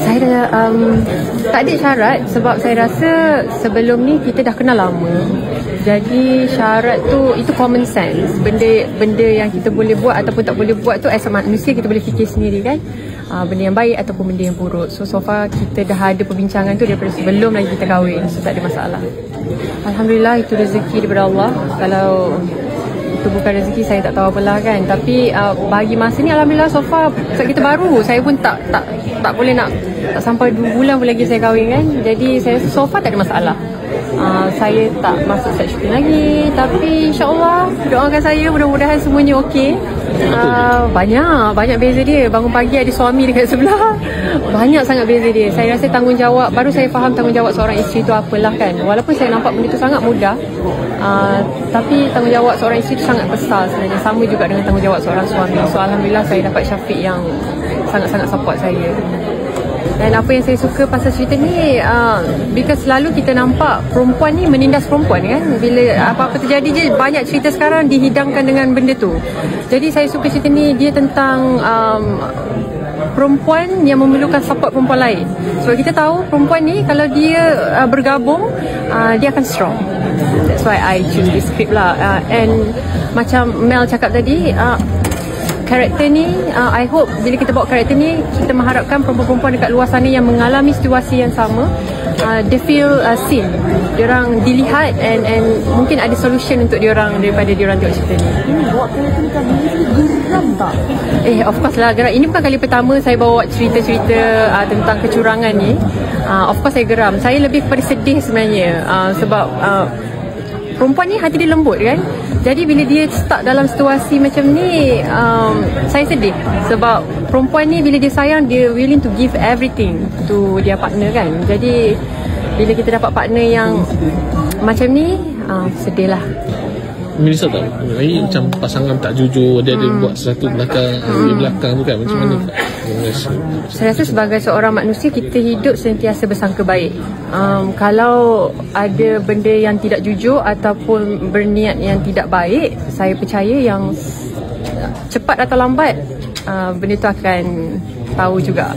Saya tak ada syarat sebab saya rasa sebelum ni kita dah kenal lama. Jadi syarat tu itu common sense. Benda yang kita boleh buat ataupun tak boleh buat tu as a manusia kita boleh fikir sendiri kan. Benda yang baik ataupun benda yang buruk. So far kita dah ada perbincangan tu daripada sebelum lagi kita kahwin. So tak ada masalah. Alhamdulillah itu rezeki daripada Allah. Kalau itu bukan rezeki saya tak tahu apalah kan. Tapi bagi masa ni alhamdulillah so far kita baru. Saya pun tak boleh nak tak sampai 2 bulan pun lagi saya kahwin kan. Jadi saya so far tak ada masalah. Saya tak masuk seks syuting lagi. Tapi insyaAllah doakan saya mudah-mudahan semuanya okey. Banyak beza dia. Bangun pagi ada suami dekat sebelah. Banyak sangat beza dia. Saya rasa tanggungjawab, baru saya faham tanggungjawab seorang isteri tu apalah kan. Walaupun saya nampak benda tu sangat mudah, tapi tanggungjawab seorang isteri tu sangat besar sebenarnya. Sama juga dengan tanggungjawab seorang suami. So alhamdulillah saya dapat Syafiq yang sangat-sangat support saya. Dan apa yang saya suka pasal cerita ni, because selalu kita nampak perempuan ni menindas perempuan kan. Bila apa-apa terjadi je, banyak cerita sekarang dihidangkan dengan benda tu. Jadi saya suka cerita ni, dia tentang perempuan yang memerlukan support perempuan lain. Sebab kita tahu perempuan ni kalau dia bergabung, dia akan strong. That's why I choose this script lah. And macam Mel cakap tadi, karakter ni, I hope bila kita bawa karakter ni, kita mengharapkan perempuan-perempuan dekat luar sana yang mengalami situasi yang sama, they feel seen. Diorang dilihat and mungkin ada solution untuk diorang daripada diorang tengok cerita ni. Bawa karakter ni kan geram tak? Of course lah geram. Ini bukan kali pertama saya bawa cerita-cerita tentang kecurangan ni. Of course saya geram. Saya lebih kepada sedih sebenarnya. Sebab perempuan ni hati dia lembut kan. Jadi bila dia stuck dalam situasi macam ni, saya sedih. Sebab perempuan ni bila dia sayang, dia willing to give everything to dia partner kan. Jadi bila kita dapat partner yang macam ni, sedih lah. Menyesal tak? Macam pasangan tak jujur, dia ada buat sesuatu di belakang tu kan, macam mana tak? Saya rasa sebagai seorang manusia, kita hidup sentiasa bersangka baik. Kalau ada benda yang tidak jujur ataupun berniat yang tidak baik, saya percaya yang cepat atau lambat benda tu akan tahu juga.